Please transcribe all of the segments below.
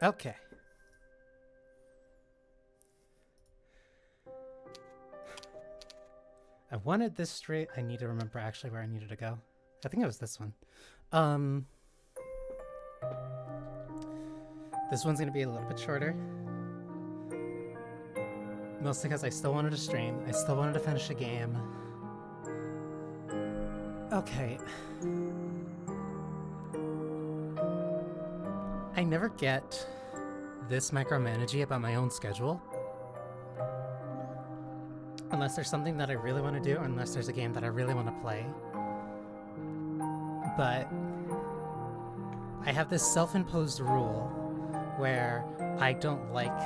Okay. I wanted this straight. I need to remember actually where I needed to go. I think it was this one. This one's gonna be a little bit shorter. Mostly because I still wanted to stream. I still wanted to finish a game. Okay. I never get this micromanagey about my own schedule. Unless there's something that I really want to do, or unless there's a game that I really want to play. But I have this self-imposed rule where I don't like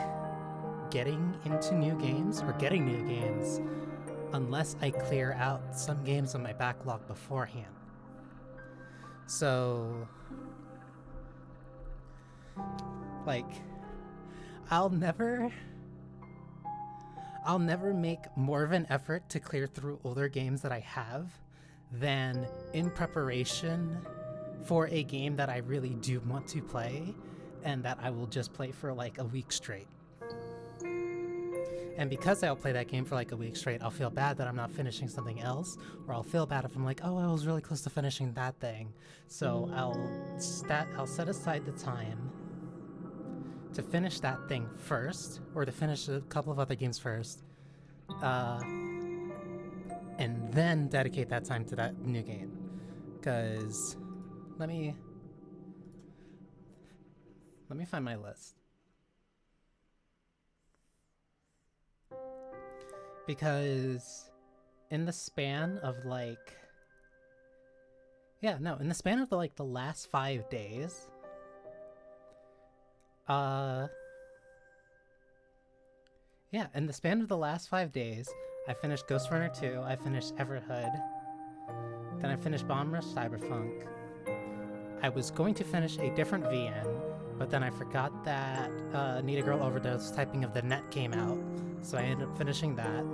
getting into new games or getting new games unless I clear out some games on my backlog beforehand. So, like, I'll never make more of an effort to clear through older games that I have than in preparation for a game that I really do want to play and that I will just play for like a week straight. And because I'll play that game for like a week straight, I'll feel bad that I'm not finishing something else, or I'll feel bad if I'm like, oh, I was really close to finishing that thing. So I'll set aside the time to finish that thing first, or to finish a couple of other games first, and then dedicate that time to that new game. Because let me find my list. Because in the span of in the span of the last 5 days, in the span of the last 5 days, I finished Ghost Runner 2, I finished Everhood, then I finished Bomber Cyberpunk. I was going to finish a different VN, but then I forgot that Need a Girl Overdose Typing of the Net came out, so I ended up finishing that.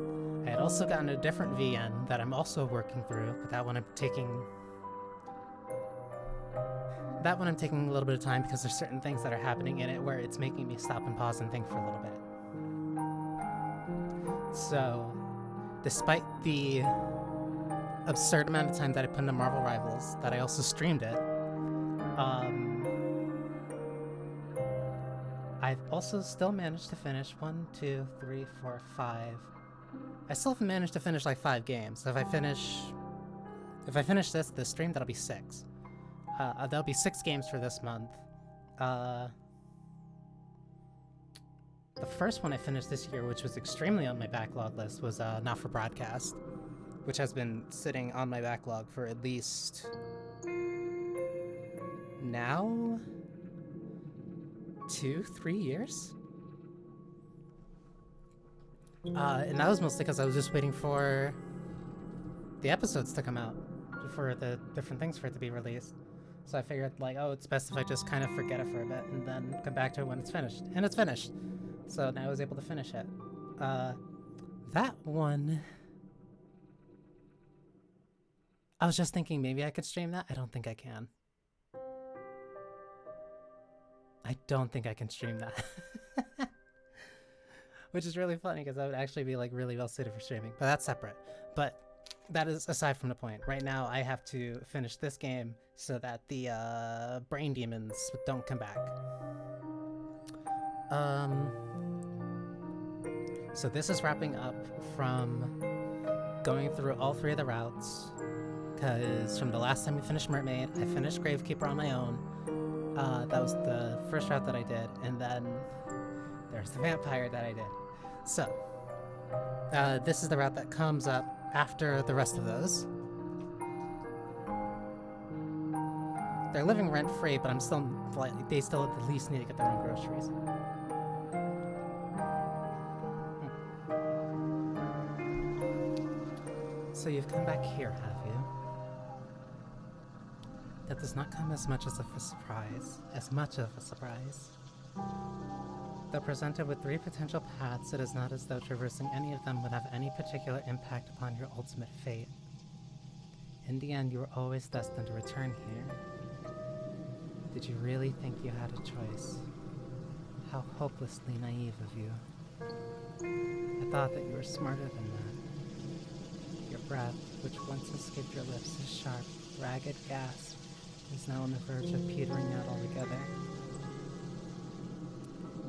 I had also gotten a different VN that I'm also working through, but that one I'm taking a little bit of time because there's certain things that are happening in it where it's making me stop and pause and think for a little bit. So, despite the absurd amount of time that I put into Marvel Rivals, that I also streamed it, I've also still managed to finish 1, 2, 3, 4, 5. I still haven't managed to finish like 5 games. So if I finish this stream, that'll be 6. That'll be 6 games for this month. The first one I finished this year, which was extremely on my backlog list, was Not for Broadcast, which has been sitting on my backlog for at least now 2-3 years. And that was mostly because I was just waiting for the episodes to come out, for the different things for it to be released. So I figured, it's best if I just kind of forget it for a bit and then come back to it when it's finished. And it's finished. So now I was able to finish it. That one, I was just thinking maybe I could stream that. I don't think I can. I don't think I can stream that. Which is really funny because that would actually be really well suited for streaming, but that's separate. But that is aside from the point. Right now I have to finish this game so that the brain demons don't come back. So this is wrapping up from going through all 3 of the routes, because from the last time we finished Mermaid, I finished Gravekeeper on my own. That was the first route that I did, and then there's the vampire that I did. So, this is the route that comes up after the rest of those. They're living rent-free, but they still at least need to get their own groceries. So you've come back here, have you? That does not come as much of a surprise. Though presented with 3 potential paths, it is not as though traversing any of them would have any particular impact upon your ultimate fate. In the end, you were always destined to return here. Did you really think you had a choice? How hopelessly naive of you. I thought that you were smarter than that. Your breath, which once escaped your lips as sharp, ragged gasp, is now on the verge of petering out altogether.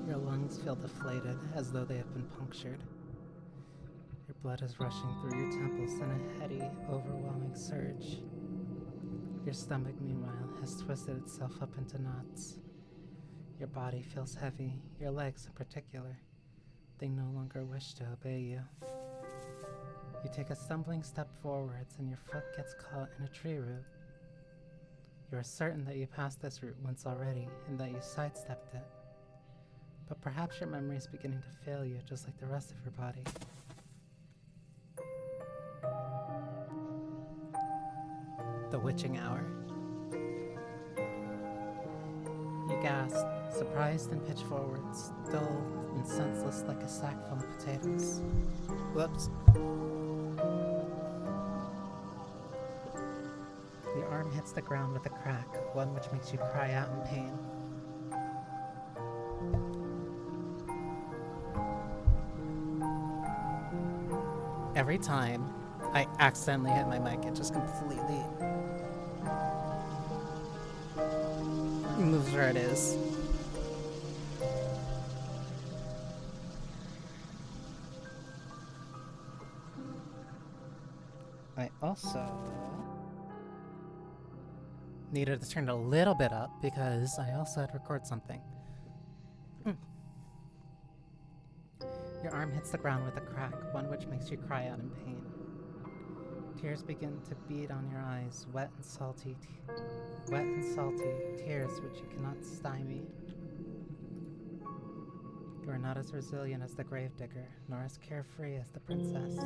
Your lungs feel deflated, as though they have been punctured. Your blood is rushing through your temples in a heady, overwhelming surge. Your stomach, meanwhile, has twisted itself up into knots. Your body feels heavy, your legs in particular. They no longer wish to obey you. You take a stumbling step forwards and your foot gets caught in a tree root. You are certain that you passed this route once already and that you sidestepped it. But perhaps your memory is beginning to fail you, just like the rest of your body. The witching hour. You gasped, surprised and pitched forward, still and senseless like a sack full of potatoes. Whoops. Your arm hits the ground with a crack, one which makes you cry out in pain. Every time I accidentally hit my mic, it just completely moves where it is. I also needed to turn it a little bit up because I also had to record something. Your arm hits the ground with a crack, one which makes you cry out in pain. Tears begin to bead on your eyes, wet and salty, tears which you cannot stymie. You are not as resilient as the gravedigger, nor as carefree as the princess.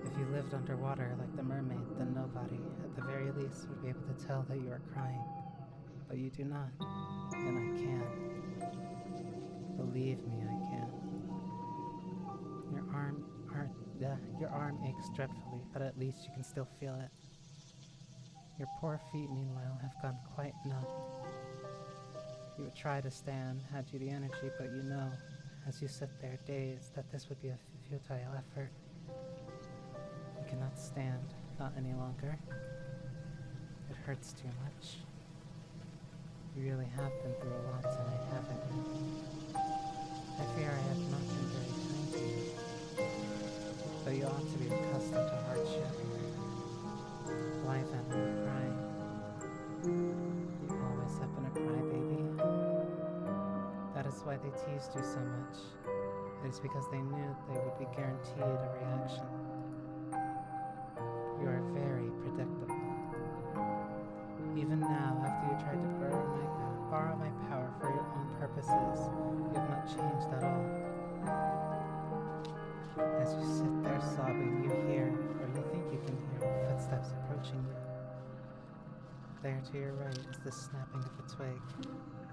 If you lived underwater like the mermaid, then nobody, at the very least, would be able to tell that you are crying. But you do not, and I can. Believe me, I can. Your arm aches dreadfully, but at least you can still feel it. Your poor feet, meanwhile, have gone quite numb. You would try to stand, had you the energy, but you know, as you sit there dazed, that this would be a futile effort. You cannot stand, not any longer. It hurts too much. You really have been through a lot tonight, haven't you? I fear I have not been very kind to you. Though you ought to be accustomed to hardship. Why then are you crying? You always have been a crybaby. That is why they teased you so much. It is because they knew they would be guaranteed a reaction. You are very predictable. Even now, after you tried to borrow my power for your own purposes, you have not changed at all. As you sit there sobbing, you hear, or you think you can hear, footsteps approaching you. There to your right is the snapping of a twig.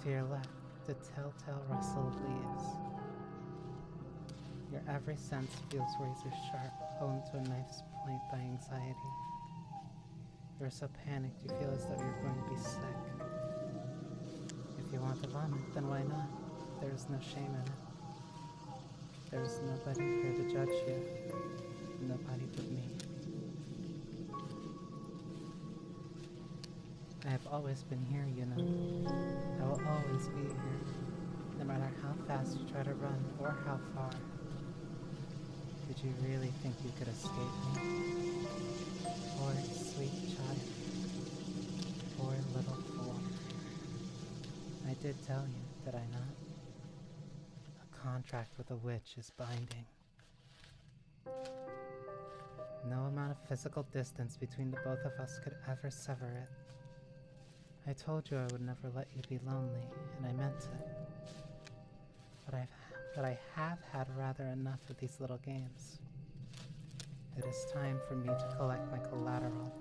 To your left, the telltale rustle of leaves. Your every sense feels razor sharp, honed to a knife's point by anxiety. You are so panicked you feel as though you're going to be sick. If you want to vomit, then why not? There is no shame in it. There is nobody here to judge you. Nobody but me. I have always been here, you know. I will always be here, no matter how fast you try to run or how far. Did you really think you could escape me? Poor sweet child. Poor little fool. I did tell you, did I not? A contract with a witch is binding. No amount of physical distance between the both of us could ever sever it. I told you I would never let you be lonely, and I meant it. But I have had rather enough of these little games. It is time for me to collect my collateral.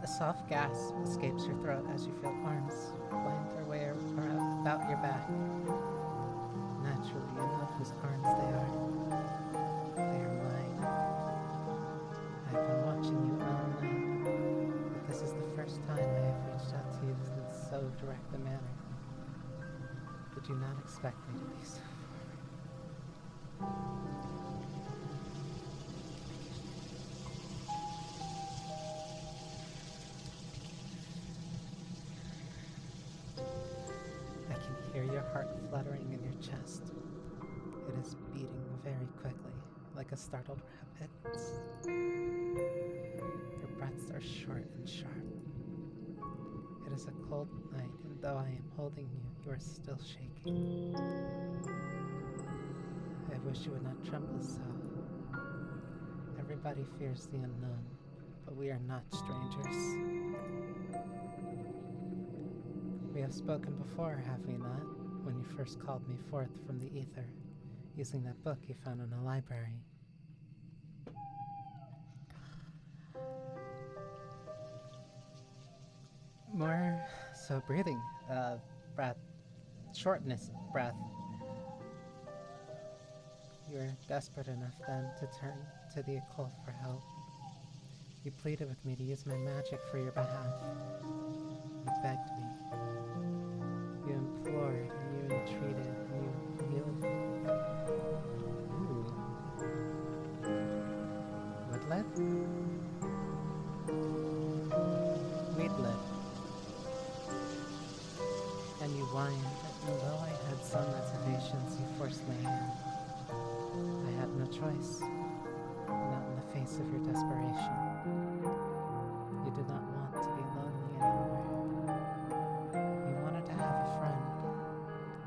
A soft gasp escapes your throat as you feel arms wind their way about your back. Naturally, you know whose arms they are. They are mine. I've been watching you all night, but this is the first time I have reached out to you in so direct a manner. Did you not expect me to be so Hear your heart fluttering in your chest. It is beating very quickly, like a startled rabbit's. Your breaths are short and sharp. is a cold night, and though I am holding you, you are still shaking. I wish you would not tremble so. Everybody fears the unknown, but we are not strangers. We have spoken before, have we not, when you first called me forth from the ether, using that book you found in a library. More so breathing, breath, shortness, breath. You were desperate enough then to turn to the occult for help. You pleaded with me to use my magic for your behalf. You begged me. You implored, and you entreated, and you kneeled. Ooh. Woodlet? Weedlet. And you whined, and though I had some reservations, you forced my hand. I had no choice, not in the face of your desperation. You did not want to be lonely anymore. You wanted to have a friend,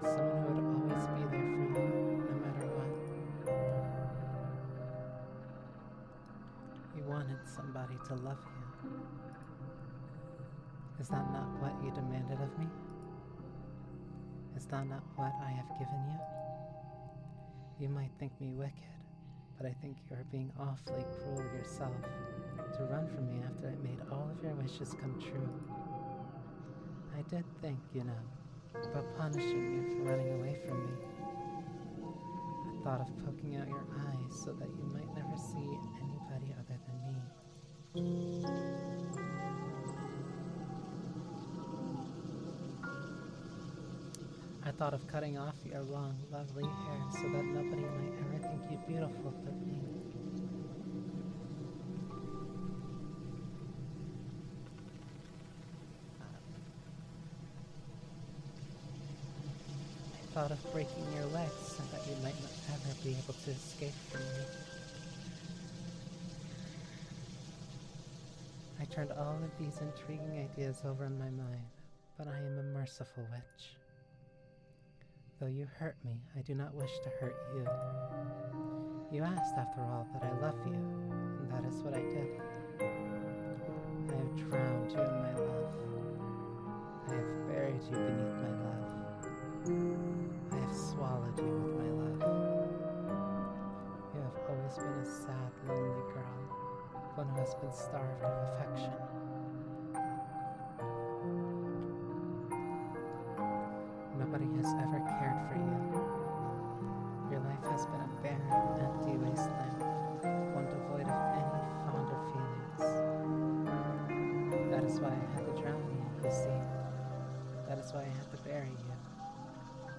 someone who would always be there for you, no matter what. You wanted somebody to love you. Is that not what you demanded of me? Is that not what I have given you? You might think me wicked, but I think you are being awfully cruel yourself to run from me after I made all of your wishes come true. I did think, you know, about punishing you for running away from me. I thought of poking out your eyes so that you might never see anybody other than me. I thought of cutting off your long, lovely hair so that nobody might ever think you beautiful but me. I thought of breaking your legs so that you might not ever be able to escape from me. I turned all of these intriguing ideas over in my mind, but I am a merciful witch. Though you hurt me, I do not wish to hurt you. You asked, after all, that I love you, and that is what I did. I have drowned you in my love. I have buried you beneath my love. I have swallowed you with my love. You have always been a sad, lonely girl, one who has been starved of affection. Nobody has ever cared for you. Your life has been a barren, empty wasteland, one devoid of any fonder feelings. That is why I had to drown you see. That is why I had to bury you.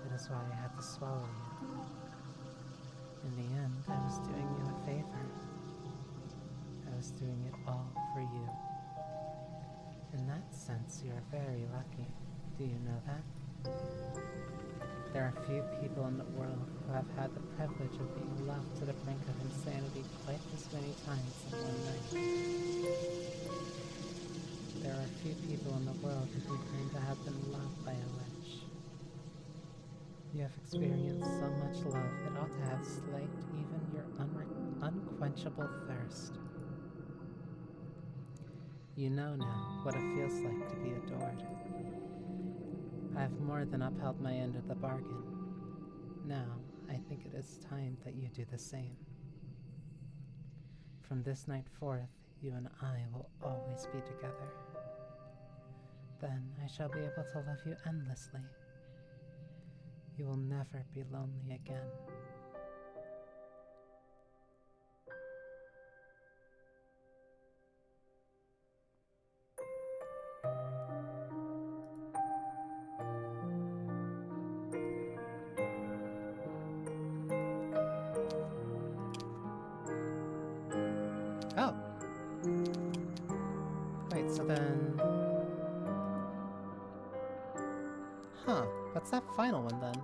That is why I had to swallow you. In the end, I was doing you a favor. I was doing it all for you. In that sense, you are very lucky. Do you know that? There are few people in the world who have had the privilege of being loved to the brink of insanity quite as many times in one night. There are few people in the world who can claim to have been loved by a witch. You have experienced so much love it ought to have slaked even your unquenchable thirst. You know now what it feels like to be adored. I have more than upheld my end of the bargain. Now, I think it is time that you do the same. From this night forth, you and I will always be together. Then I shall be able to love you endlessly. You will never be lonely again. Oh! Wait, so then... Huh, what's that final one then?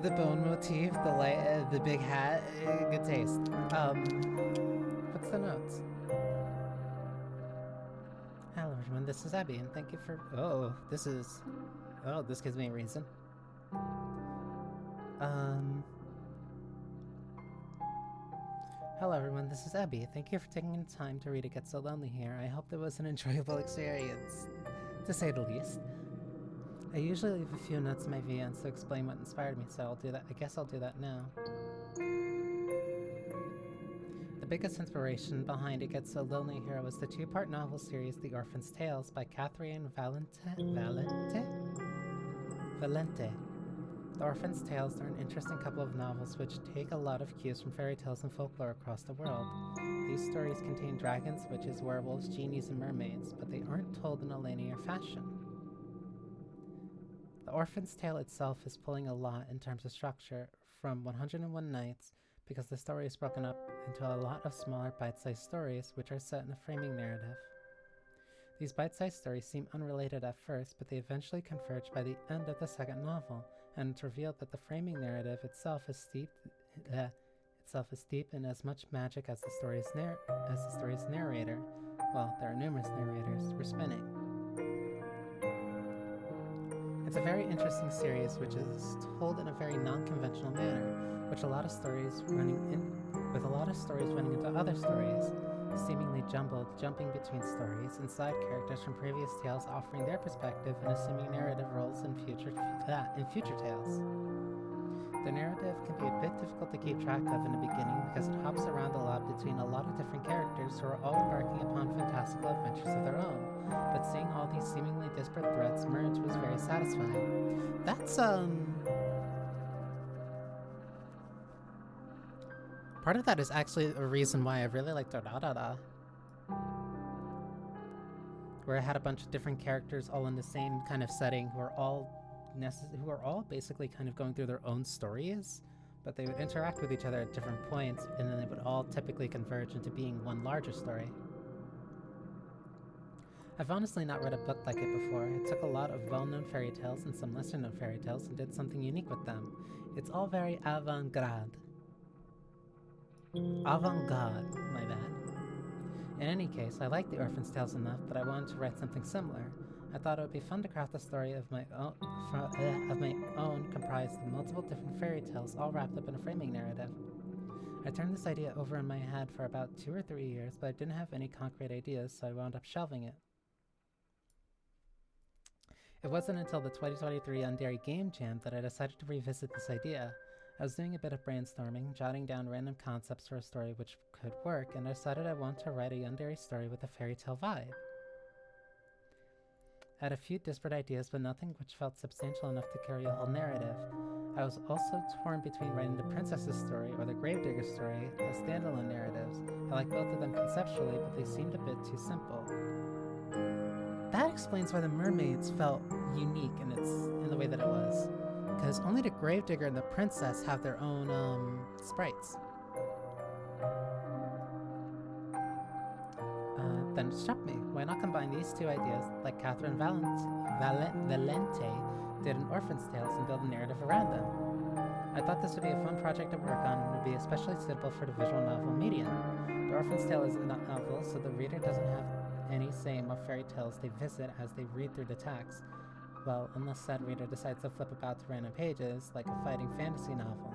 The bone motif, the light, the big hat, good taste. What's the notes? Hello everyone, this is Abby, and thank you for. Oh, this gives me a reason. Hello everyone, this is Abby. Thank you for taking the time to read It Gets So Lonely here. I hope it was an enjoyable experience, to say the least. I usually leave a few notes in my VNs to explain what inspired me, so I guess I'll do that now. The biggest inspiration behind It Gets So Lonely here was the two-part novel series The Orphan's Tales by Catherine Valente? The Orphan's Tales are an interesting couple of novels which take a lot of cues from fairy tales and folklore across the world. These stories contain dragons, witches, werewolves, genies, and mermaids, but they aren't told in a linear fashion. The Orphan's Tale itself is pulling a lot in terms of structure from 101 Nights because the story is broken up into a lot of smaller bite-sized stories which are set in a framing narrative. These bite-sized stories seem unrelated at first, but they eventually converge by the end of the second novel, and it's revealed that the framing narrative itself is steeped in as much magic as the story's narrator. Well, there are numerous narrators were spinning. It's a very interesting series which is told in a very non-conventional manner, with a lot of stories running into other stories, seemingly jumbled, jumping between stories, and side characters from previous tales offering their perspective and assuming narrative roles in future tales. The narrative can be a bit difficult to keep track of in the beginning because it hops around a lot between a lot of different characters who are all embarking upon fantastical adventures of their own, but seeing all these seemingly disparate threads merge was very satisfying. That's, part of that is actually a reason why I really liked Da, where I had a bunch of different characters all in the same kind of setting who are all basically kind of going through their own stories, but they would interact with each other at different points, and then they would all typically converge into being one larger story. I've honestly not read a book like it before. It took a lot of well-known fairy tales and some lesser-known fairy tales and did something unique with them. It's all very avant-garde. Avant-garde, my bad. In any case, I liked The Orphan's Tales enough that I wanted to write something similar. I thought it would be fun to craft a story of my own comprised of multiple different fairy tales all wrapped up in a framing narrative. I turned this idea over in my head for about 2 or 3 years, but I didn't have any concrete ideas, so I wound up shelving it. It wasn't until the 2023 Yandere Game Jam that I decided to revisit this idea. I was doing a bit of brainstorming, jotting down random concepts for a story which could work, and I decided I wanted to write a Yandere story with a fairy tale vibe. I had a few disparate ideas, but nothing which felt substantial enough to carry a whole narrative. I was also torn between writing the princess's story or the gravedigger's story as standalone narratives. I like both of them conceptually, but they seemed a bit too simple. That explains why the mermaids felt unique in the way that it was, because only the gravedigger and the princess have their own sprites. Then it struck me, why not combine these two ideas like Catherine Valente did in Orphan's Tales and build a narrative around them? I thought this would be a fun project to work on and would be especially suitable for the visual novel medium. The Orphan's Tale is a novel, so the reader doesn't have any say in what fairy tales they visit as they read through the text. Well, unless said reader decides to flip about to random pages, like a fighting fantasy novel.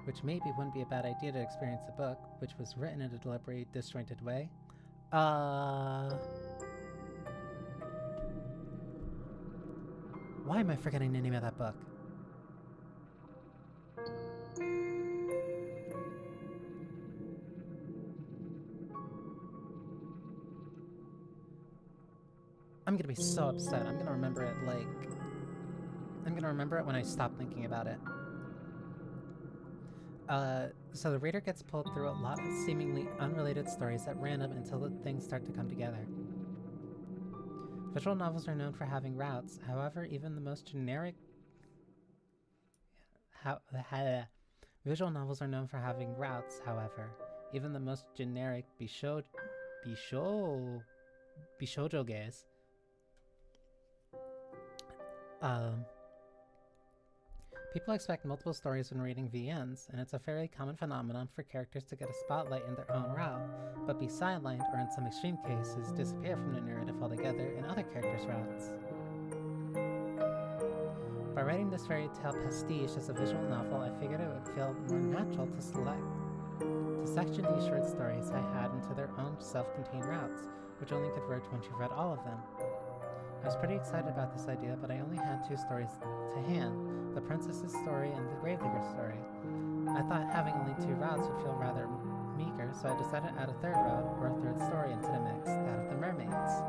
Which maybe wouldn't be a bad idea to experience a book, which was written in a deliberate, disjointed way. Why am I forgetting the name of that book? I'm gonna be so upset. I'm gonna remember it when I stop thinking about it. So the reader gets pulled through a lot of seemingly unrelated stories at random until the things start to come together. Visual novels are known for having routes, however, even the most generic... Visual novels are known for having routes, however. Even the most generic bishoujo gaze People expect multiple stories when reading VNs, and it's a fairly common phenomenon for characters to get a spotlight in their own route, but be sidelined or in some extreme cases disappear from the narrative altogether in other characters' routes. By writing this fairy tale pastiche as a visual novel, I figured it would feel more natural to section these short stories I had into their own self-contained routes, which only converge once you've read all of them. I was pretty excited about this idea, but I only had 2 stories to hand, the princess's story and the gravedigger story. I thought having only 2 routes would feel rather meager, so I decided to add a 3rd route, or a 3rd story into the mix, that of the mermaids.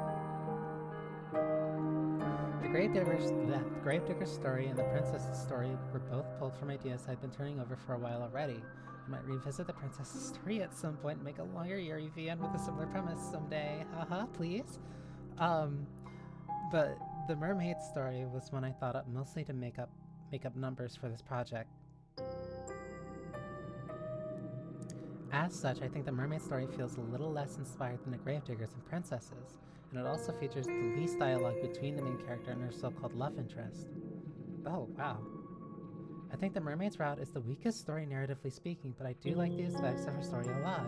The gravedigger's story and the princess's story were both pulled from ideas I'd been turning over for a while already. I might revisit the princess's story at some point and make a longer Yuri VN with a similar premise someday. Haha, please. But the mermaid story was one I thought up mostly to make up numbers for this project. As such, I think the mermaid story feels a little less inspired than the gravediggers and princesses, and it also features the least dialogue between the main character and her so-called love interest. Oh, wow. I think the mermaid's route is the weakest story narratively speaking, but I do like the aesthetics of her story a lot.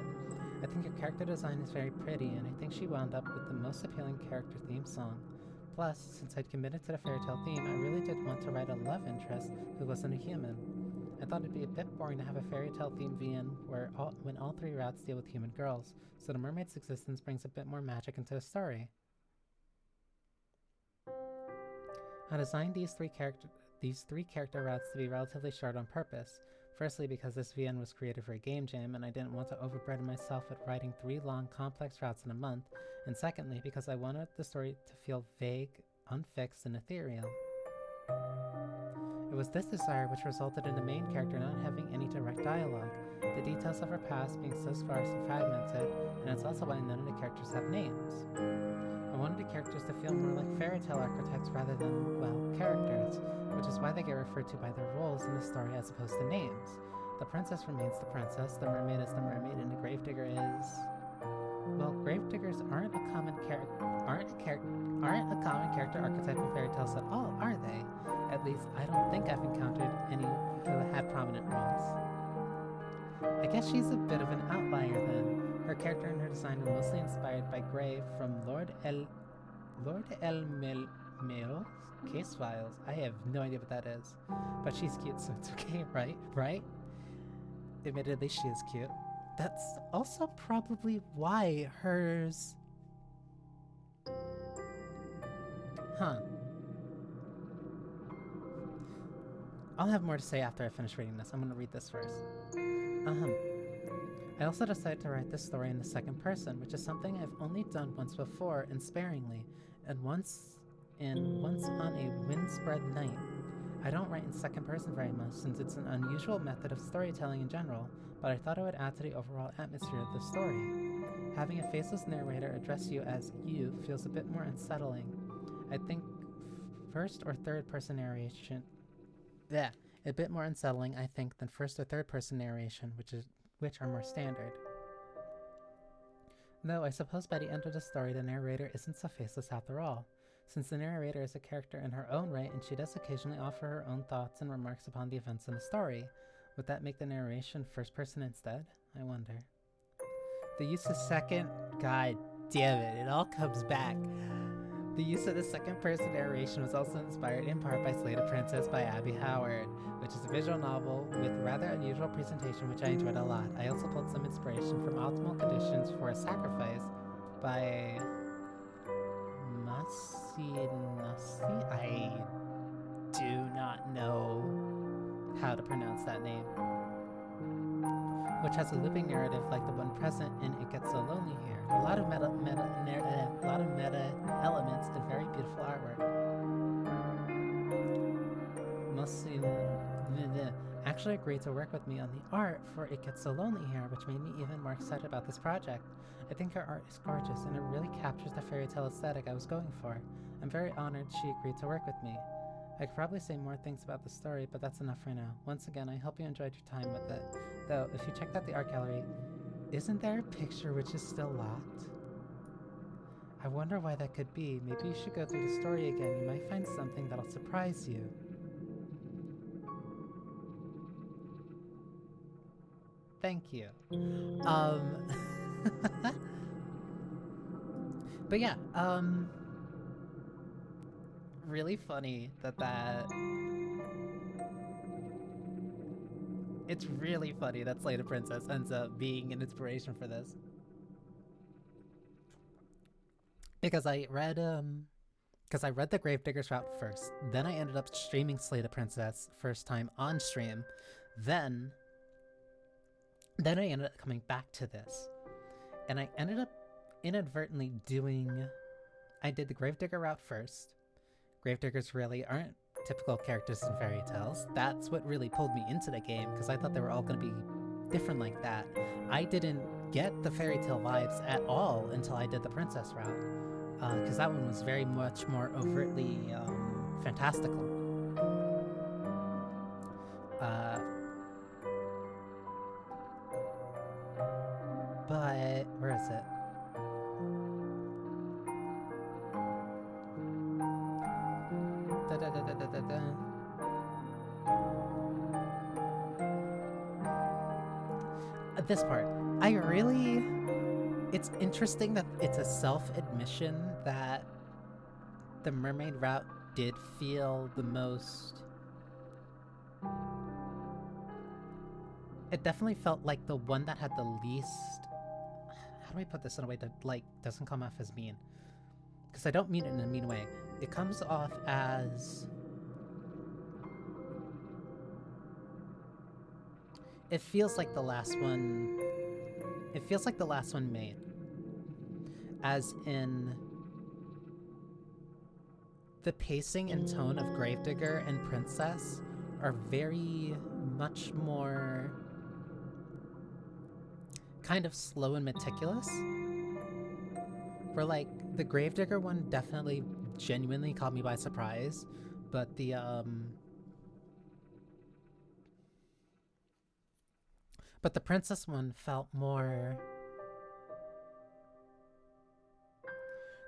I think her character design is very pretty, and I think she wound up with the most appealing character theme song. Plus, since I'd committed to the fairy tale theme, I really did want to write a love interest who wasn't a human. I thought it'd be a bit boring to have a fairy tale theme VN when all 3 routes deal with human girls, so the mermaid's existence brings a bit more magic into the story. I designed these three character routes to be relatively short on purpose. Firstly, because this VN was created for a game jam and I didn't want to overburden myself with writing 3 long, complex routes in a month, and secondly, because I wanted the story to feel vague, unfixed, and ethereal. It was this desire which resulted in the main character not having any direct dialogue, the details of her past being so sparse and fragmented, and it's also why none of the characters have names. I wanted the characters to feel more like fairy tale archetypes rather than, well, characters, which is why they get referred to by their roles in the story as opposed to names. The princess remains the princess, the mermaid is the mermaid, and the gravedigger is... Well, gravediggers aren't a common character archetype in fairy tales at all, are they? At least, I don't think I've encountered any who had prominent roles. I guess she's a bit of an outlier then. Her character and her design were mostly inspired by Grave from Lord El Meo's case files. I have no idea what that is. But she's cute, so it's okay, right? Right? Admittedly, she is cute. That's also probably why hers... Huh. I'll have more to say after I finish reading this. I'm gonna read this first. I also decided to write this story in the second person, which is something I've only done once before and sparingly, and once on a windspread night. I don't write in second person very much since it's an unusual method of storytelling in general, but I thought it would add to the overall atmosphere of the story. Having a faceless narrator address you as you feels a bit more unsettling. I think first or third person narration... a bit more unsettling, I think, than first or third person narration, which are more standard. Though I suppose by the end of the story the narrator isn't so faceless after all, since the narrator is a character in her own right and she does occasionally offer her own thoughts and remarks upon the events in the story. Would that make the narration first person instead? I wonder. The use of second... God damn it, it all comes back. The use of the second person narration was also inspired in part by Slay the Princess by Abby Howard, which is a visual novel with rather unusual presentation which I enjoyed a lot. I also pulled some inspiration from Optimal Conditions for a Sacrifice by Nasi. I do not know how to pronounce that name. Which has a looping narrative like the one present in It Gets So Lonely Here. A lot of meta elements and very beautiful artwork. Mosin actually agreed to work with me on the art for It Gets So Lonely Here, which made me even more excited about this project. I think her art is gorgeous and it really captures the fairy tale aesthetic I was going for. I'm very honored she agreed to work with me. I could probably say more things about the story, but that's enough for now. Once again, I hope you enjoyed your time with it. Though, if you checked out the art gallery, isn't there a picture which is still locked? I wonder why that could be. Maybe you should go through the story again. You might find something that'll surprise you. Thank you. Um, but yeah, really funny that it's really funny that Slay the Princess ends up being an inspiration for this. Because I read the Gravedigger's route first. Then I ended up streaming Slay the Princess first time on stream. Then I ended up coming back to this. And I ended up inadvertently I did the Gravedigger route first. Gravediggers really aren't typical characters in fairy tales. That's what really pulled me into the game, because I thought they were all going to be different like that. I didn't get the fairy tale vibes at all until I did the princess route, because that one was very much more overtly fantastical. But where is it? This part, it's interesting that it's a self-admission that the mermaid route did feel the most. It definitely felt like the one that had the least. How do I put this in a way that doesn't come off as mean? Because I don't mean it in a mean way. It comes off as. It feels like the last one. It feels like the last one made. As in. The pacing and tone of Gravedigger and Princess are very much more. Kind of slow and meticulous. Where, the Gravedigger one definitely genuinely caught me by surprise, but the Princess one felt more.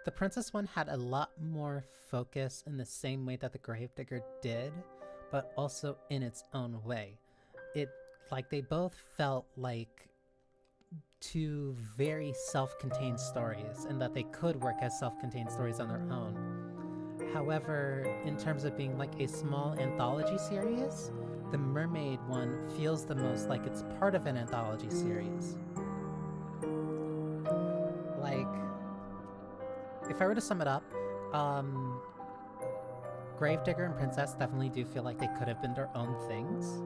The Princess one had a lot more focus in the same way that the Gravedigger did, but also in its own way. They both felt like two very self-contained stories, and that they could work as self-contained stories on their own. However, in terms of being a small anthology series, the Mermaid one feels the most like it's part of an anthology series. If I were to sum it up, Gravedigger and Princess definitely do feel like they could have been their own things,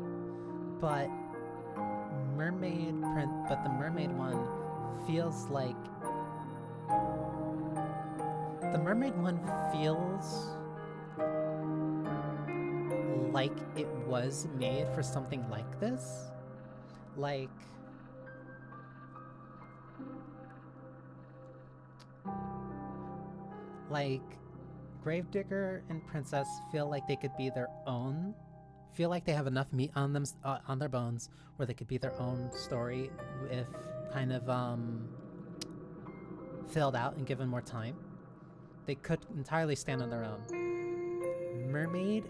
but the Mermaid one feels like. The Mermaid one feels like it was made for something like this. Gravedigger and Princess feel like they could be their own. Feel like they have enough meat on them, on their bones, where they could be their own story if kind of filled out and given more time. They could entirely stand on their own. Mermaid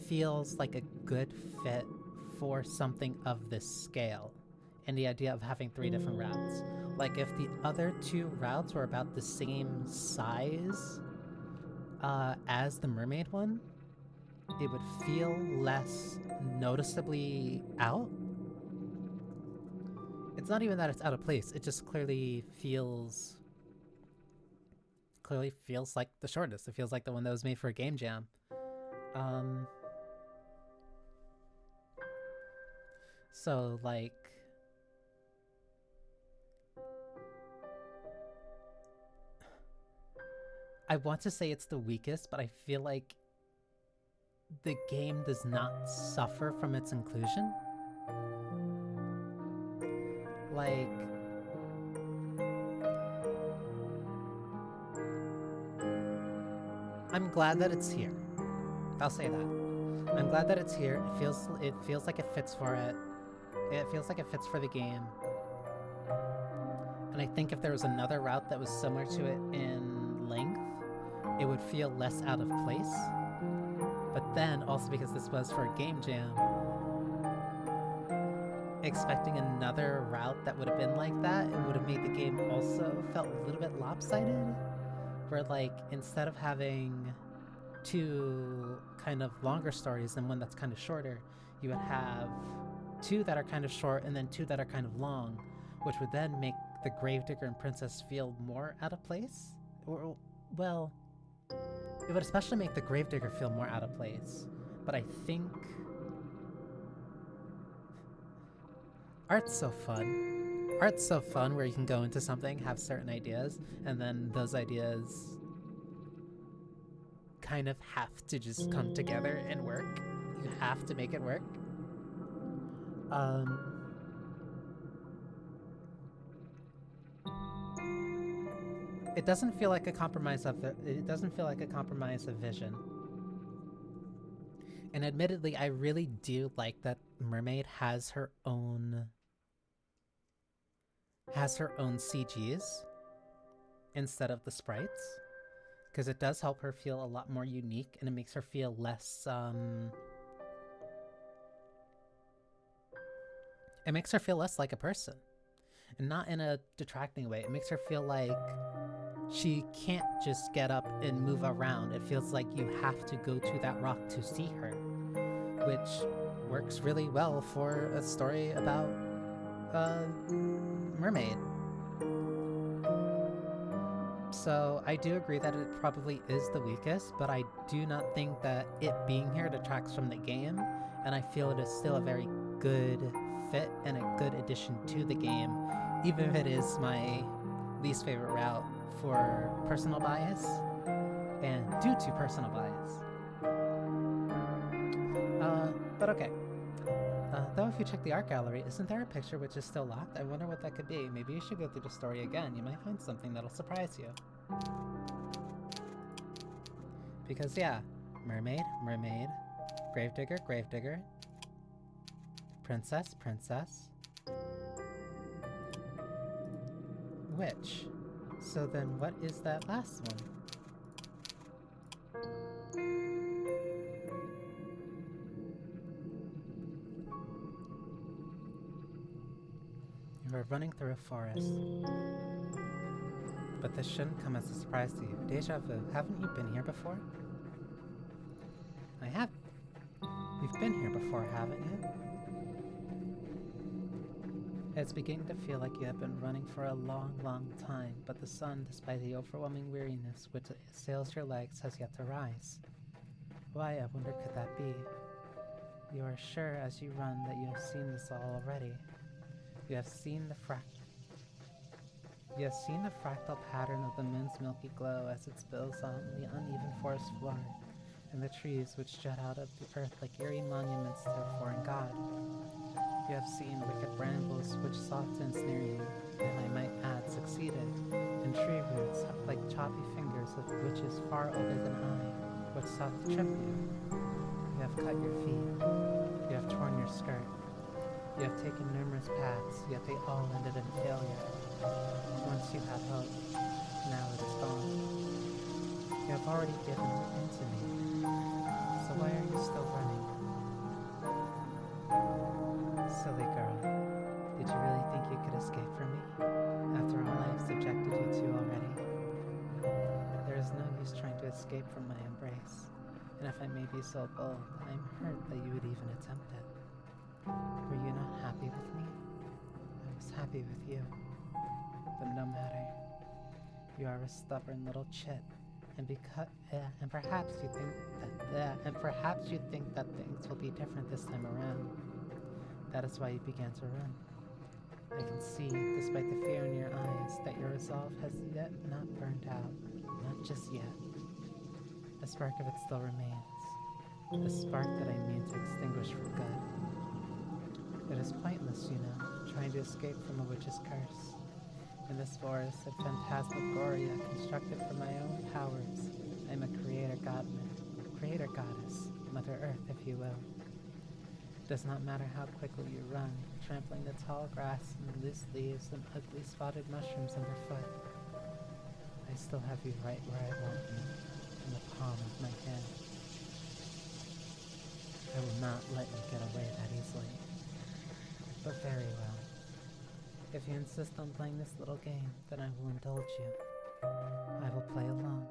feels like a good fit for something of this scale, and the idea of having 3 different routes. If the other 2 routes were about the same size as the Mermaid one, it would feel less noticeably out. It's not even that it's out of place, it just clearly feels like the shortest. It feels like the one that was made for a game jam. So, I want to say it's the weakest, but I feel like the game does not suffer from its inclusion. I'm glad that it's here. I'll say that. I'm glad that it's here. It feels like it fits for it. It feels like it fits for the game. And I think if there was another route that was similar to it in length, it would feel less out of place. But then, also because this was for a game jam, expecting another route that would have been like that, it would have made the game also felt a little bit lopsided. Where, like, instead of having two kind of longer stories and one that's kind of shorter, you would have two that are kind of short and then two that are kind of long, which would then make the Gravedigger and Princess feel more out of place. Or, well, it would especially make the Gravedigger feel more out of place. But I think art's so fun. Art's so fun where you can go into something, have certain ideas, and then those ideas kind of have to just come together and work. You have to make it work. It doesn't feel like a compromise of vision. And admittedly, I really do like that Mermaid has her own CGs instead of the sprites, because it does help her feel a lot more unique, and it makes her feel less it makes her feel less like a person, and not in a detracting way. It makes her feel like she can't just get up and move around. It feels like you have to go to that rock to see her, which works really well for a story about mermaid. So I do agree that it probably is the weakest, but I do not think that it being here detracts from the game, and I feel it is still a very good fit and a good addition to the game, even if it is my least favorite route for personal bias and due to personal bias. But okay. Though if you check the art gallery, isn't there a picture which is still locked? I wonder what that could be. Maybe you should go through the story again. You might find something that'll surprise you. Because yeah, mermaid, mermaid, gravedigger, gravedigger, princess, princess, witch. So then what is that last one? You are running through a forest. But this shouldn't come as a surprise to you. Deja vu, haven't you been here before? I have. You've been here before, haven't you? It's beginning to feel like you have been running for a long, long time, but the sun, despite the overwhelming weariness which assails your legs, has yet to rise. Why, I wonder, could that be? You are sure as you run that you have seen this all already. You have seen the fractal pattern of the moon's milky glow as it spills on the uneven forest floor, and the trees which jut out of the earth like eerie monuments to a foreign god. You have seen wicked brambles which sought to ensnare you, and I might add succeeded, and tree roots like choppy fingers of witches far older than I, which sought to trip you. You have cut your feet. You have torn your skirt. You have taken numerous paths, yet they all ended in failure. Once you had hope, now it is gone. You have already given in to me, so why are you still running? Silly girl, did you really think you could escape from me, after all I have subjected you to already? There is no use trying to escape from my embrace, and if I may be so bold, I am hurt that you would even attempt it. Were you not happy with me? I was happy with you. But no matter. You are a stubborn little chit, and perhaps you think that things will be different this time around. That is why you began to run. I can see, despite the fear in your eyes, that your resolve has yet not burned out. Not just yet. A spark of it still remains. A spark that I mean to extinguish for good. It is pointless, you know, trying to escape from a witch's curse. In this forest of phantasmagoria constructed from my own powers, I am a creator goddess, Mother Earth, if you will. It does not matter how quickly you run, trampling the tall grass and loose leaves and ugly spotted mushrooms underfoot. I still have you right where I want you, in the palm of my hand. I will not let you get away that easily. but very well. If you insist on playing this little game, then I will indulge you. I will play along.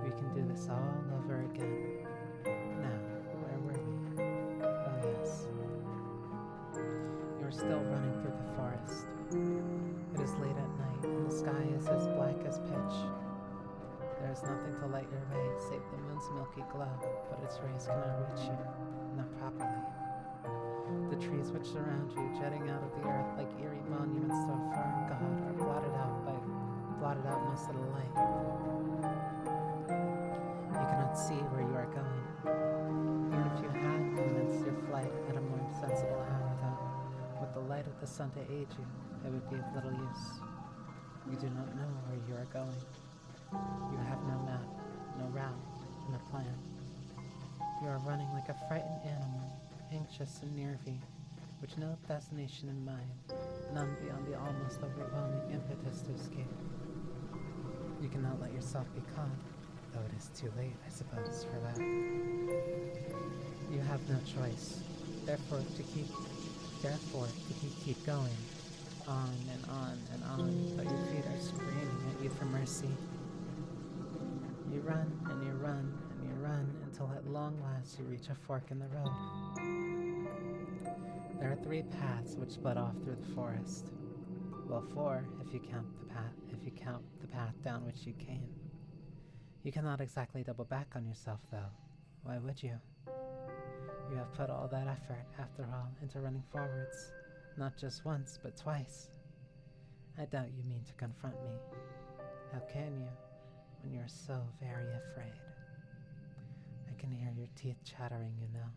We can do this all over again. Now, where were we? Oh yes. You are still running through the forest. It is late at night, and the sky is as black as pitch. There is nothing to light your way save the moon's milky glow, but its rays cannot reach you, not properly. The trees which surround you, jutting out of the earth like eerie monuments to a foreign god, are blotted out most of the light. You cannot see where you are going. Even if you had commenced your flight at a more sensible hour, though, with the light of the sun to aid you, it would be of little use. You do not know where you are going. You have no map, no route, no plan. You are running like a frightened animal, anxious and nervy, with no destination in mind, none beyond the almost overwhelming impetus to escape. You cannot let yourself be caught, though it is too late, I suppose, for that. You have no choice, therefore to keep going, on and on and on, but your feet are screaming at you for mercy. You run, and you run, and you run, until at long last you reach a fork in the road. There are 3 paths which split off through the forest. Well, 4 if you count the path down which you came. You cannot exactly double back on yourself, though. Why would you? You have put all that effort, after all, into running forwards, not just once, but twice. I doubt you mean to confront me. How can you, when you are so very afraid? I can hear your teeth chattering, you know.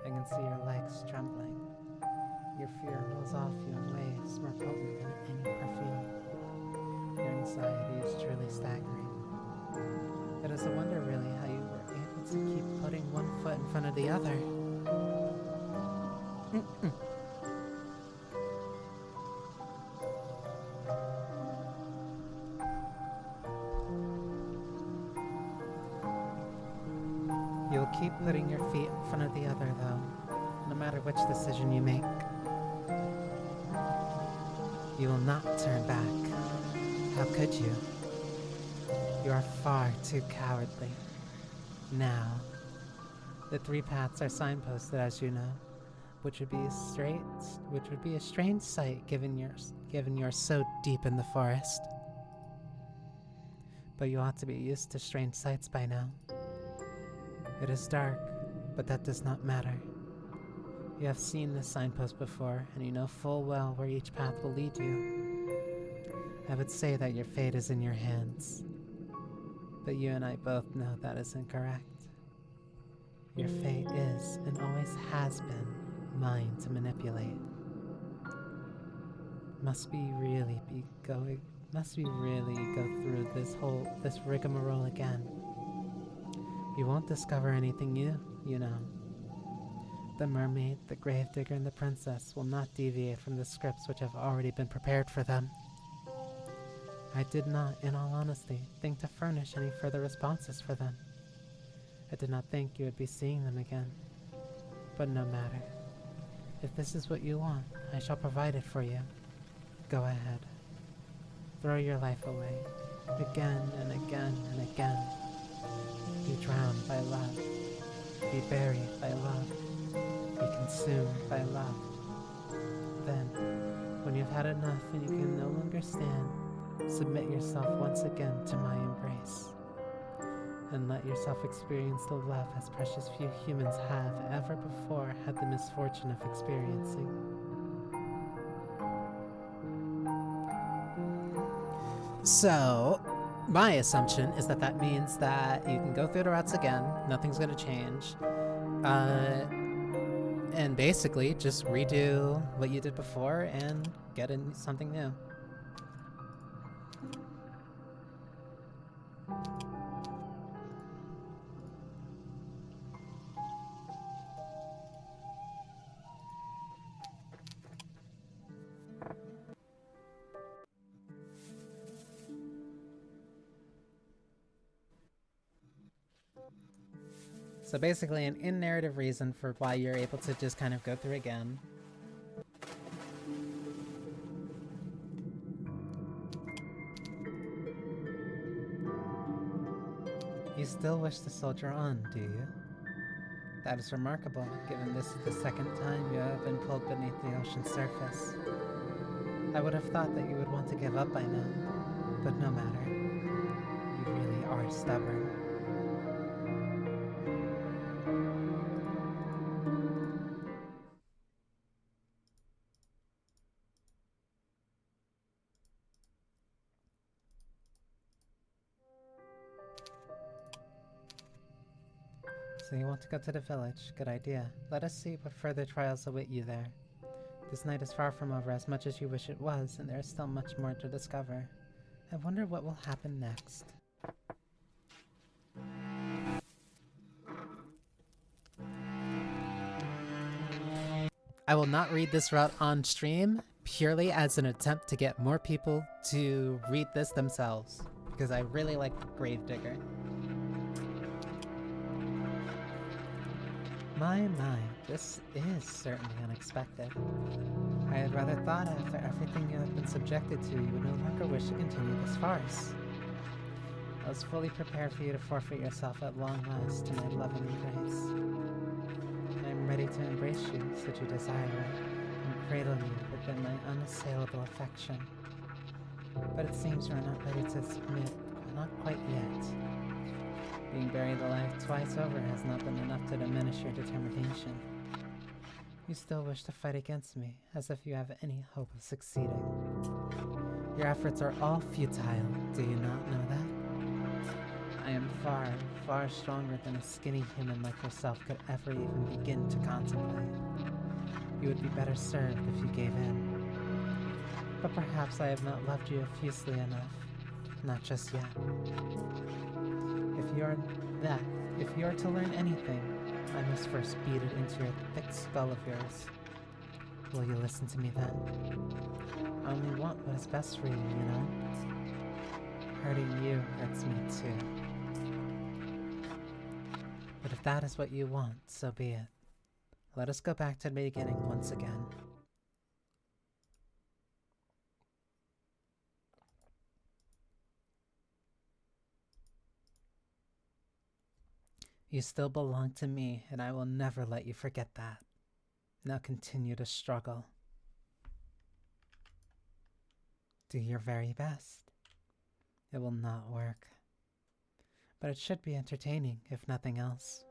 I can see your legs trembling. Your fear rolls off you in waves more potent than any perfume. Your anxiety is truly staggering. It is a wonder, really, how you were able to keep putting one foot in front of the other. You'll keep putting your feet in front of the other, though, no matter which decision you make. You will not turn back. How could you? You are far too cowardly. Now, the 3 paths are signposted, as you know, which would be a strange sight given you're so deep in the forest. But you ought to be used to strange sights by now. It is dark, but that does not matter. You have seen this signpost before, and you know full well where each path will lead you. I would say that your fate is in your hands, but you and I both know that is incorrect. Your fate is, and always has been, mine to manipulate. Must we really go through this rigmarole again? You won't discover anything new, you know. The mermaid, the gravedigger, and the princess will not deviate from the scripts which have already been prepared for them. I did not, in all honesty, think to furnish any further responses for them. I did not think you would be seeing them again. But no matter. If this is what you want, I shall provide it for you. Go ahead. Throw your life away, again and again and again. Be drowned by love. Be buried by love. Be consumed by love. Then, when you've had enough and you can no longer stand, submit yourself once again to my embrace. And let yourself experience the love as precious few humans have ever before had the misfortune of experiencing. So, my assumption is that that means that you can go through the routes again, nothing's gonna change, and basically just redo what you did before and get in something new. So basically an in-narrative reason for why you're able to just kind of go through again You still wish to soldier on, do you? That is remarkable, given this is the second time you have been pulled beneath the ocean's surface. I would have thought that you would want to give up by now, but no matter. You really are stubborn. So you want to go to the village? Good idea. Let us see what further trials await you there. This night is far from over as much as you wish it was, and there is still much more to discover. I wonder what will happen next. I will not read this route on stream, purely as an attempt to get more people to read this themselves, because I really like Gravedigger. My, this is certainly unexpected. I had rather thought after everything you have been subjected to, you would no longer wish to continue this farce. I was fully prepared for you to forfeit yourself at long last to my loving embrace. I am ready to embrace you, should you desire it, and cradle you within my unassailable affection. But it seems you are not ready to submit, not quite yet. Being buried alive twice over has not been enough to diminish your determination. You still wish to fight against me, as if you have any hope of succeeding. Your efforts are all futile, do you not know that? I am far, far stronger than a skinny human like yourself could ever even begin to contemplate. You would be better served if you gave in. But perhaps I have not loved you effusively enough. Not just yet. If you are to learn anything, I must first beat it into your thick skull of yours. Will you listen to me then? I only want what is best for you, you know? Hurting you hurts me too. But if that is what you want, so be it. Let us go back to the beginning once again. You still belong to me, and I will never let you forget that. Now continue to struggle. Do your very best. It will not work. But it should be entertaining, if nothing else.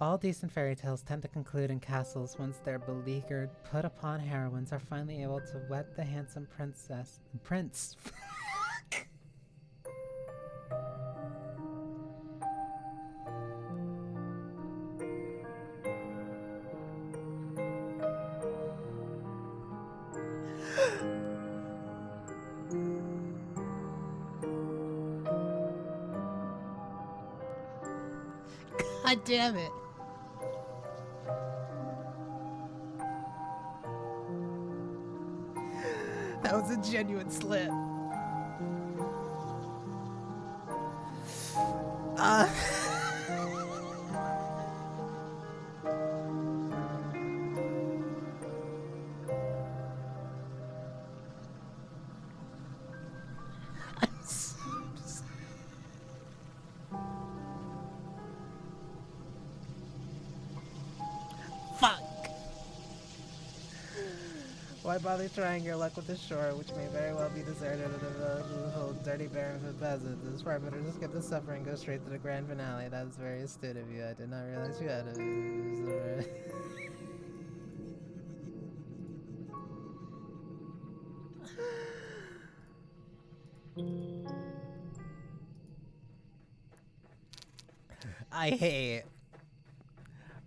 All decent fairy tales tend to conclude in castles once their beleaguered, put-upon heroines are finally able to wed the handsome prince. God damn it. That was a genuine slip. Why bother trying your luck with the shore, which may very well be deserted of the village full of dirty barefoot peasants? It's far better to skip the supper and go straight to the grand finale. That is very astute of you. I did not realize you had it.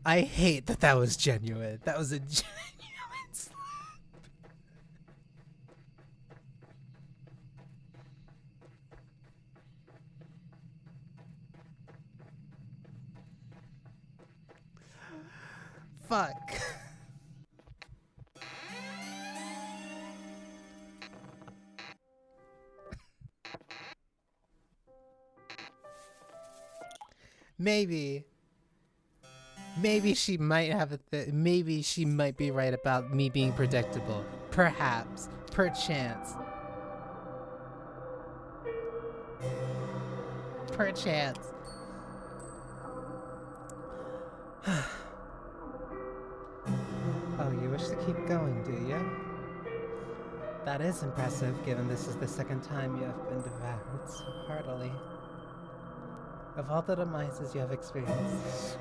I hate that was genuine. That was a genuine slip. Fuck. Maybe she might have maybe she might be right about me being predictable. Perhaps. Perchance. Perchance. Oh, you wish to keep going, do you? That is impressive, given this is the second time you have been devoured so heartily. Of all the demises you have experienced,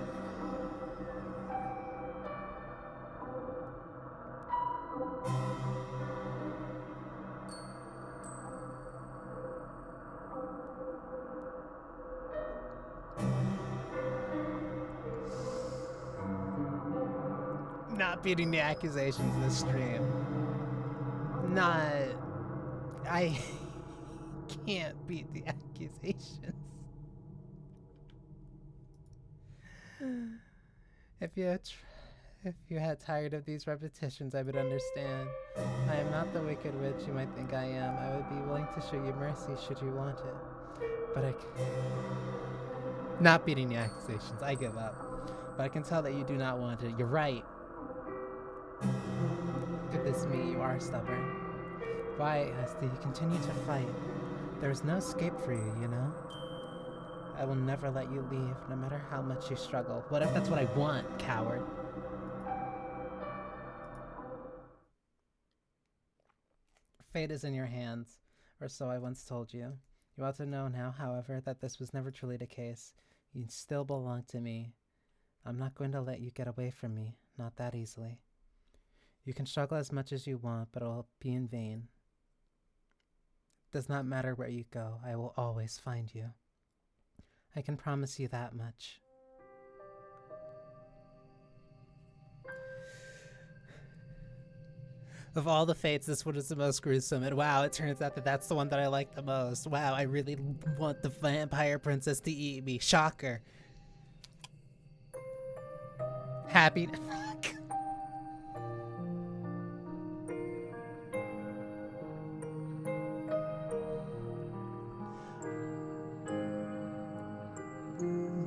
not beating the accusations in the stream. Not. I can't beat the accusations. If you had tired of these repetitions, I would understand. I am not the wicked witch you might think I am. I would be willing to show you mercy should you want it. But not beating the accusations, I give up. But I can tell that you do not want it. You're right. Goodness me, you are stubborn. Why, as you continue to fight, there is no escape for you, you know? I will never let you leave, no matter how much you struggle. What if that's what I want, coward? Fate is in your hands, or so I once told you. You ought to know now, however, that this was never truly the case. You still belong to me. I'm not going to let you get away from me, not that easily. You can struggle as much as you want, but it will be in vain. It does not matter where you go, I will always find you. I can promise you that much. Of all the fates, this one is the most gruesome, and wow, it turns out that that's the one that I like the most. Wow, I really want the vampire princess to eat me. Shocker. Happy. Fuck.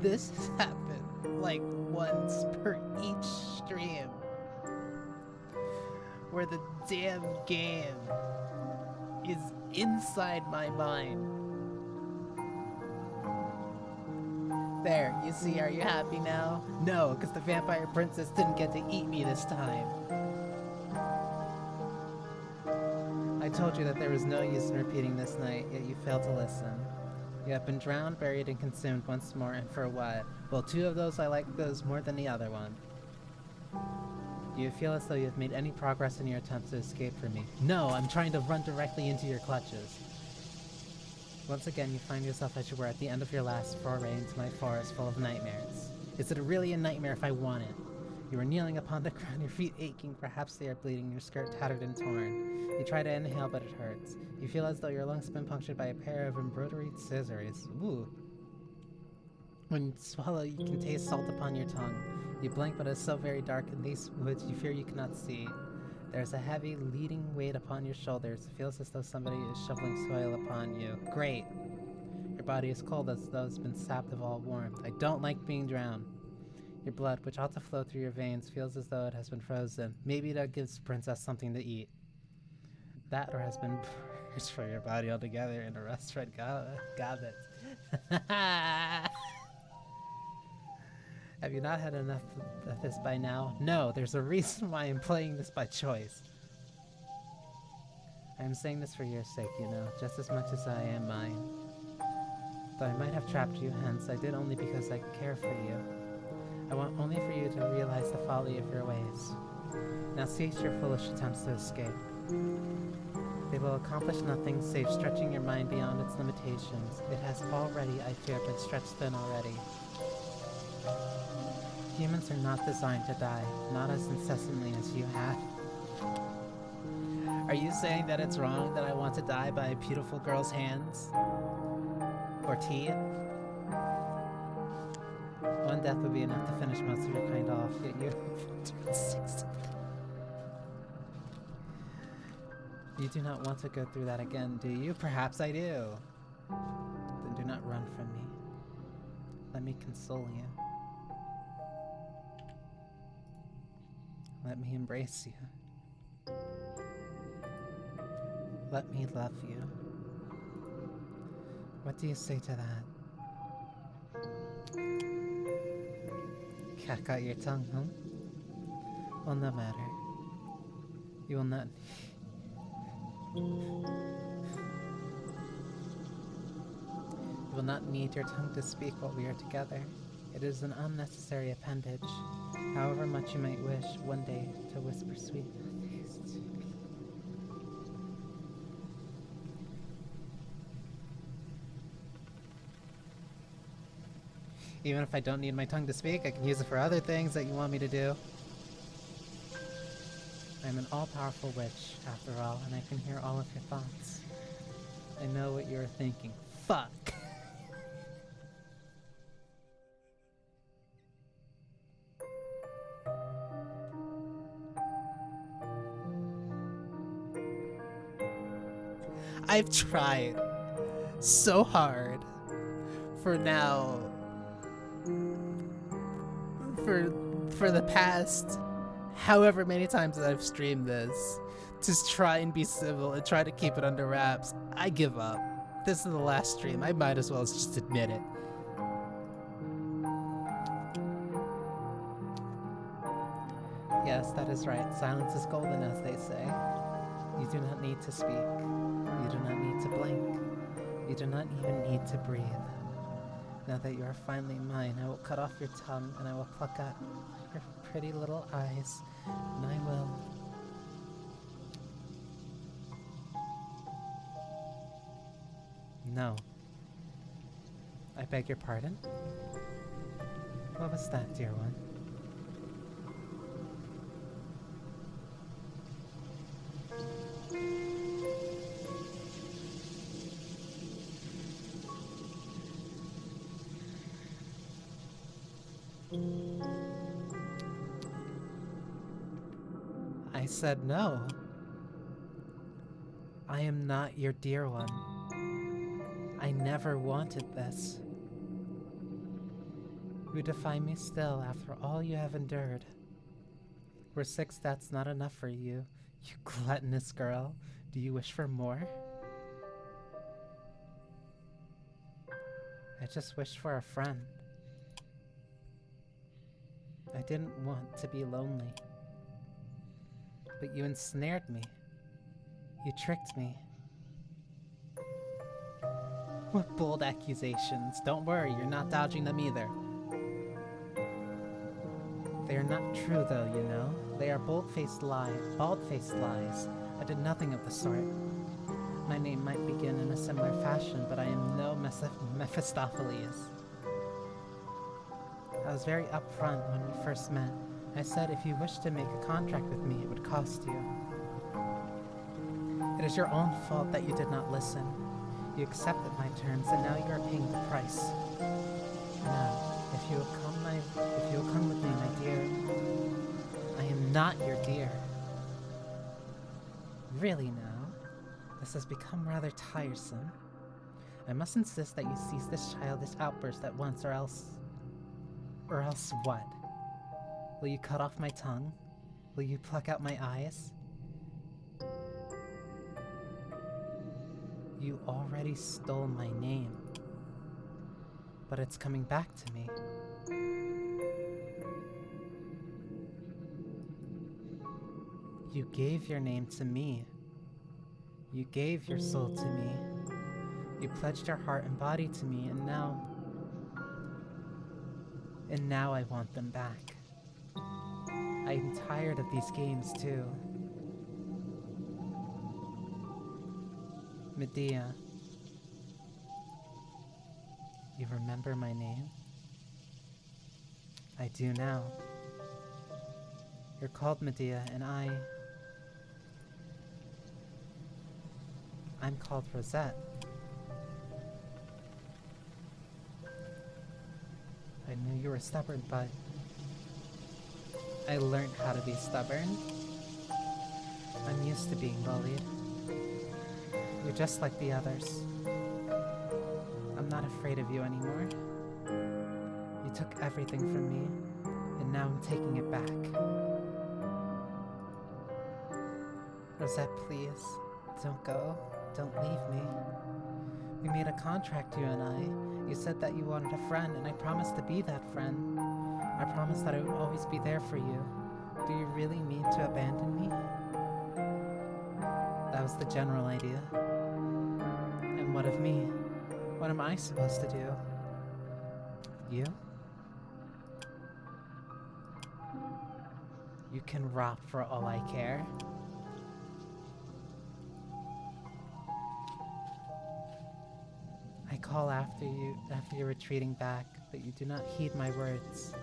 This has happened like once per each stream, where the damn game is inside my mind. There, you see, are you happy now? No, because the vampire princess didn't get to eat me this time. I told you that there was no use in repeating this night, yet you failed to listen. You have been drowned, buried, and consumed once more, and for what? Well, 2 of those I like those more than the other one. Do you feel as though you have made any progress in your attempts to escape from me? No, I'm trying to run directly into your clutches. Once again, you find yourself as you were at the end of your last foray into my forest full of nightmares. Is it really a nightmare if I want it? You are kneeling upon the ground, your feet aching, perhaps they are bleeding, your skirt tattered and torn. You try to inhale, but it hurts. You feel as though your lungs have been punctured by a pair of embroidered scissors. Ooh. When you swallow, you can taste salt upon your tongue. You blink, but it is so very dark in these woods you fear you cannot see. There is a heavy, leading weight upon your shoulders. It feels as though somebody is shoveling soil upon you. Great. Your body is cold as though it's been sapped of all warmth. I don't like being drowned. Your blood, which ought to flow through your veins, feels as though it has been frozen. Maybe that gives Princess something to eat. That or has been purged from your body altogether in a rust-red goblet. Have you not had enough of this by now? No, there's a reason why I'm playing this by choice. I am saying this for your sake, you know, just as much as I am mine. Though I might have trapped you, hence I did only because I care for you. I want only for you to realize the folly of your ways. Now cease your foolish attempts to escape. They will accomplish nothing save stretching your mind beyond its limitations. It has already, I fear, been stretched thin already. Humans are not designed to die, not as incessantly as you have. Are you saying that it's wrong that I want to die by a beautiful girl's hands? Or teeth? One death would be enough to finish most of your kind off, yet you have 6 of them. You do not want to go through that again, do you? Perhaps I do. Then do not run from me. Let me console you. Let me embrace you. Let me love you. What do you say to that? Cat got your tongue, huh? Well, no matter. You will not... You will not need your tongue to speak while we are together. It is an unnecessary appendage. However much you might wish one day to whisper sweet things to me. Even if I don't need my tongue to speak, I can use it for other things that you want me to do. I'm an all-powerful witch, after all, and I can hear all of your thoughts. I know what you're thinking. Fuck! I've tried so hard for now, for the past however many times that I've streamed this, to try and be civil and try to keep it under wraps. I give up. This is the last stream. I might as well just admit it. Yes, that is right. Silence is golden, as they say. You do not need to speak. You do not need to blink. You do not even need to breathe. Now that you are finally mine, I will cut off your tongue and I will pluck out your pretty little eyes, and I will... No. I beg your pardon? What was that, dear one? I said no. I am not your dear one. I never wanted this. You defy me still after all you have endured. Were 6 stats not enough for you, you gluttonous girl? Do you wish for more? I just wished for a friend. I didn't want to be lonely. But you ensnared me. You tricked me. What bold accusations. Don't worry, you're not dodging them either. They are not true though, you know. They are bald-faced lies. I did nothing of the sort. My name might begin in a similar fashion, but I am no Mephistopheles. I was very upfront when we first met. I said if you wish to make a contract with me, it would cost you. It is your own fault that you did not listen. You accepted my terms, and now you are paying the price. Now, if you will come with me, my dear, I am not your dear. Really now, this has become rather tiresome. I must insist that you cease this childish outburst at once, or else what? Will you cut off my tongue? Will you pluck out my eyes? You already stole my name. But it's coming back to me. You gave your name to me. You gave your soul to me. You pledged your heart and body to me, and now I want them back. I'm tired of these games too. Medea. You remember my name? I do now. You're called Medea, and I'm called Rosette. I knew you were stubborn, but I learned how to be stubborn. I'm used to being bullied. You're just like the others. I'm not afraid of you anymore. You took everything from me, and now I'm taking it back. Rosette, please, don't go. Don't leave me. We made a contract, you and I. You said that you wanted a friend, and I promised to be that friend. I promised that I would always be there for you. Do you really mean to abandon me? That was the general idea. And what of me? What am I supposed to do? You? You can rot for all I care. I call after you're retreating back, but you do not heed my words.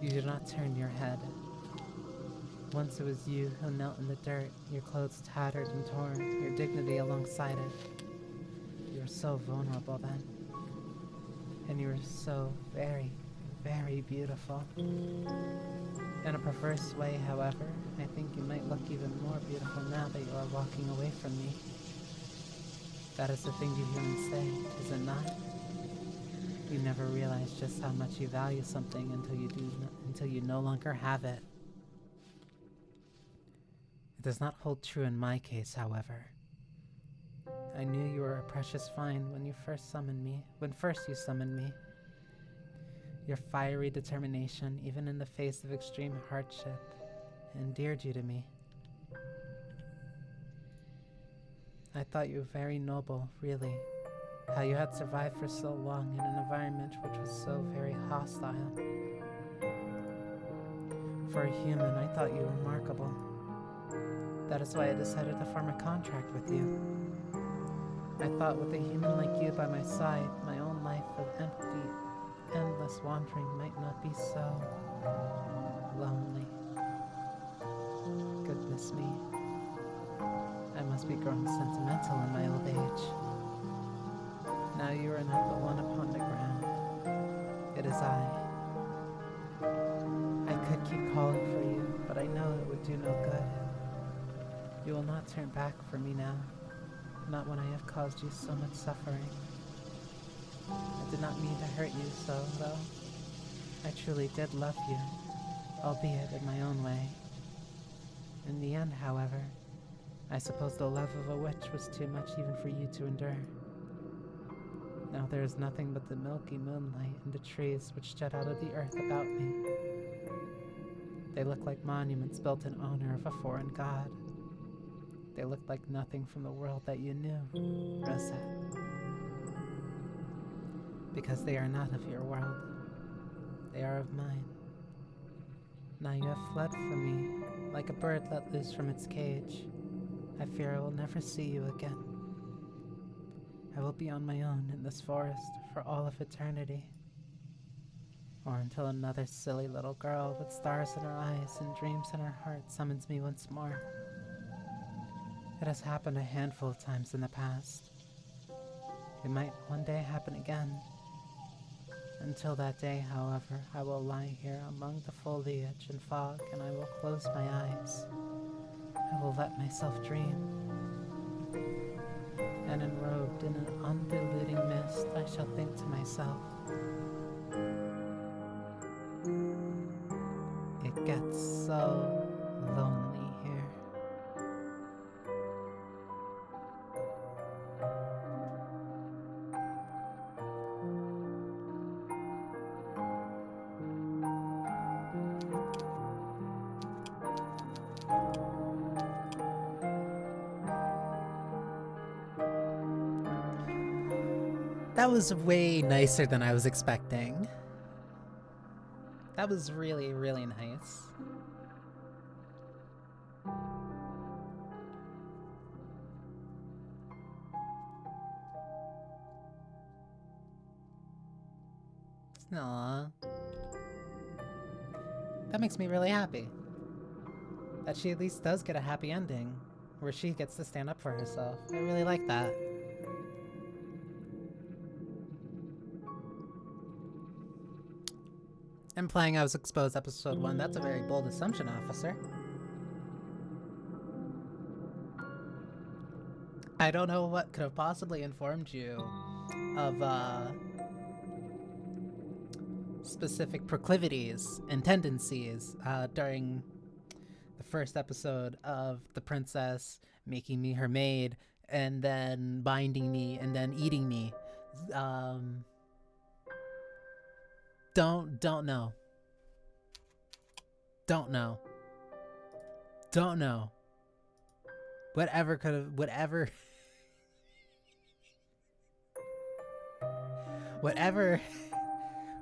You do not turn your head. Once it was you who knelt in the dirt, your clothes tattered and torn, your dignity alongside it. You were so vulnerable then. And you were so very, very beautiful. In a perverse way, however, I think you might look even more beautiful now that you are walking away from me. That is the thing you humans say, is it not? You never realize just how much you value something until you no longer have it. It does not hold true in my case, however. I knew you were a precious find when you first summoned me. Your fiery determination, even in the face of extreme hardship, endeared you to me. I thought you were very noble, really. How you had survived for so long in an environment which was so very hostile. For a human, I thought you remarkable. That is why I decided to form a contract with you. I thought with a human like you by my side, my own life of empty, endless wandering might not be so lonely. Goodness me. I must be growing sentimental in my old age. Now you are not the one upon the ground. It is I. I could keep calling for you, but I know it would do no good. You will not turn back for me now, not when I have caused you so much suffering. I did not mean to hurt you so, though. I truly did love you, albeit in my own way. In the end, however, I suppose the love of a witch was too much even for you to endure. Now there is nothing but the milky moonlight and the trees which jut out of the earth about me. They look like monuments built in honor of a foreign god. They look like nothing from the world that you knew, Rosette. Because they are not of your world. They are of mine. Now you have fled from me, like a bird let loose from its cage. I fear I will never see you again. I will be on my own in this forest for all of eternity. Or until another silly little girl with stars in her eyes and dreams in her heart summons me once more. It has happened a handful of times in the past. It might one day happen again. Until that day, however, I will lie here among the foliage and fog, and I will close my eyes. I will let myself dream. And enrobed in an undiluting mist, I shall think to myself, it gets so lonely here. That was way nicer than I was expecting. That was really, really nice. Aww. That makes me really happy. That she at least does get a happy ending, where she gets to stand up for herself. I really like that. Implying I was exposed episode 1, that's a very bold assumption, officer. I don't know what could have possibly informed you of specific proclivities and tendencies during the first episode of the princess making me her maid and then binding me and then eating me. Don't know. Don't know. Don't know. Whatever could have, whatever. Whatever.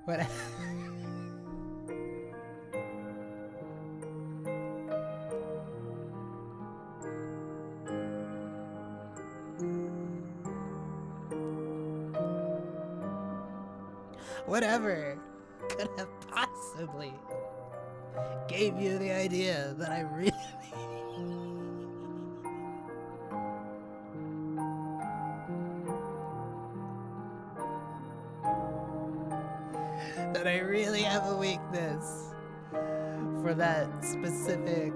Whatever. Whatever could have possibly gave you the idea that I really that I really have a weakness for that specific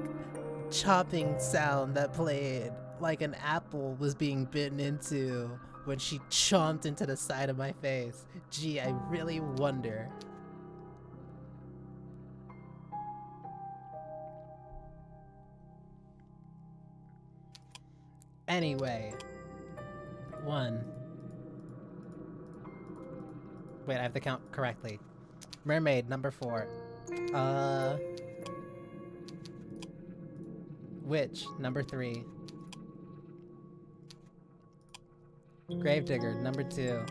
chopping sound that played like an apple was being bitten into when she chomped into the side of my face. Gee, I really wonder. Anyway. 1. Wait, I have to count correctly. Mermaid, number 4. Witch, number 3. Gravedigger, number 2.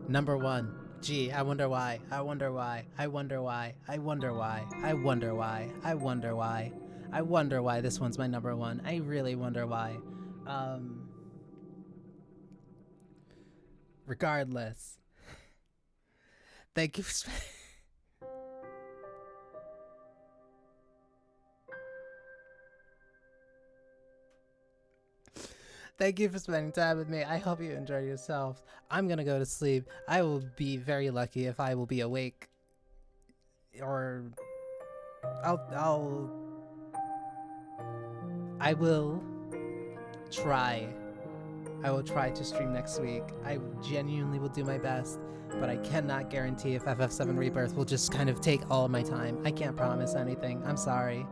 Number 1. Gee, I wonder why. I wonder why. I wonder why. I wonder why. I wonder why. I wonder why. I wonder why this one's my number 1. I really wonder why. Regardless. Thank you for Thank you for spending time with me. I hope you enjoy yourselves. I'm gonna go to sleep. I will be very lucky if I will be awake. Or I will try. I will try to stream next week. I genuinely will do my best, but I cannot guarantee if FF7 Rebirth will just kind of take all of my time. I can't promise anything. I'm sorry.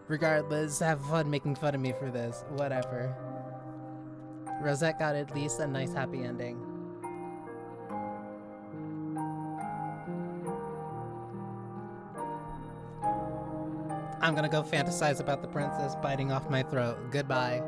Regardless, have fun making fun of me for this. Whatever. Rosette got at least a nice happy ending. I'm gonna go fantasize about the princess biting off my throat. Goodbye.